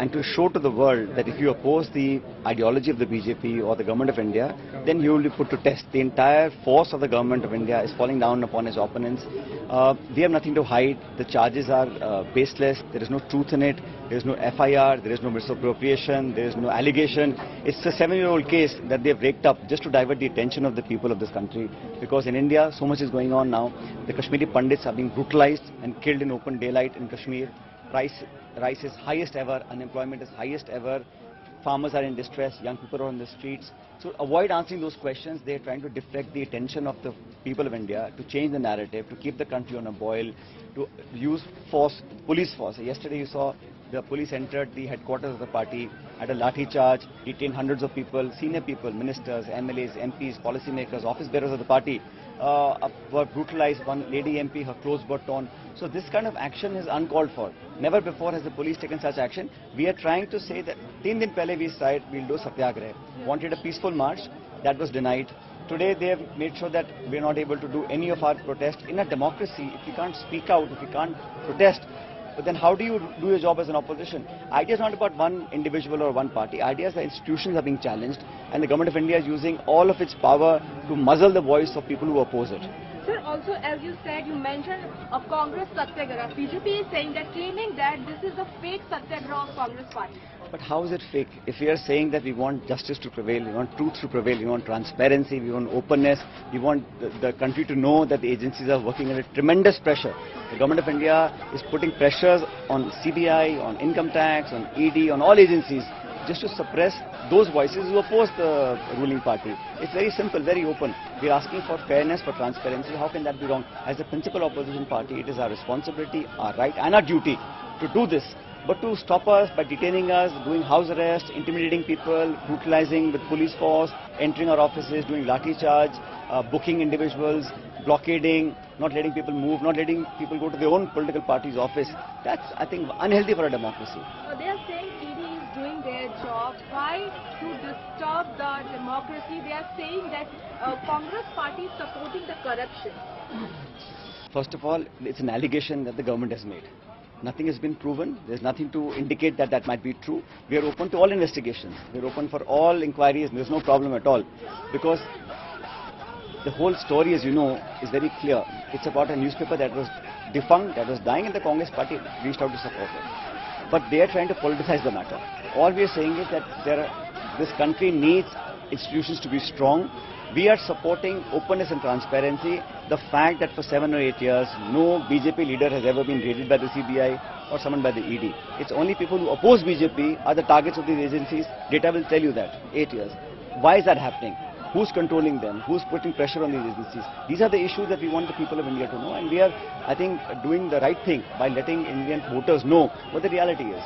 and to show to the world that if you oppose the ideology of the BJP or the government of India, then you will be put to test. The entire force of the government of India is falling down upon its opponents. We have nothing to hide. The charges are baseless. There is no truth in it. There is no FIR. There is no misappropriation. There is no allegation. It's a 7-year-old case that they have raked up just to divert the attention of the people of this country. Because in India, so much is going on now. The Kashmiri Pandits are being brutalized and killed in open daylight in Kashmir. Rice is highest ever. Unemployment is highest ever. Farmers are in distress. Young people are on the streets. So avoid answering those questions. They are trying to deflect the attention of the people of India, to change the narrative, to keep the country on a boil, to use force, police force. Yesterday you saw the police entered the headquarters of the party at a lathi-charge, detained hundreds of people, senior people, ministers, MLAs, MPs, policymakers, office bearers of the party were brutalized. One lady MP, her clothes were torn. So this kind of action is uncalled for. Never before has the police taken such action. We are trying to say that 3 days pehle we said we'll do satyagraha. Wanted a peaceful march, that was denied. Today they have made sure that we are not able to do any of our protest. In a democracy, if you can't speak out, if you can't protest, but then how do you do your job as an opposition? Idea is not about one individual or one party. Idea is that institutions are being challenged and the government of India is using all of its power to muzzle the voice of people who oppose it. Sir, also as you said, you mentioned a Congress satyagraha. BJP is saying that, claiming that this is a fake satyagraha of Congress party. But how is it fake? If we are saying that we want justice to prevail, we want truth to prevail, we want transparency, we want openness, we want the country to know that the agencies are working under tremendous pressure. The government of India is putting pressures on CBI, on income tax, on ED, on all agencies, just to suppress those voices who oppose the ruling party. It's very simple, very open. We're asking for fairness, for transparency. How can that be wrong? As a principal opposition party, it is our responsibility, our right and our duty to do this. But to stop us by detaining us, doing house arrest, intimidating people, brutalizing with police force, entering our offices, doing lathi charge, booking individuals, blockading, not letting people move, not letting people go to their own political party's office, that's, I think, unhealthy for a democracy. They are saying ED is doing their job. Why to disturb the democracy? They are saying that Congress party is supporting the corruption. First of all, it's an allegation that the government has made. Nothing has been proven. There's nothing to indicate that that might be true. We are open to all investigations. We are open for all inquiries. There's no problem at all. Because the whole story, as you know, is very clear. It's about a newspaper that was defunct, that was dying, and the Congress party reached out to support it. But they are trying to politicize the matter. All we are saying is that this country needs institutions to be strong. We are supporting openness and transparency. The fact that for 7 or 8 years, no BJP leader has ever been raided by the CBI or summoned by the ED. It's only people who oppose BJP are the targets of these agencies. Data will tell you that. 8 years. Why is that happening? Who's controlling them? Who's putting pressure on these agencies? These are the issues that we want the people of India to know, and we are, I think, doing the right thing by letting Indian voters know what the reality is.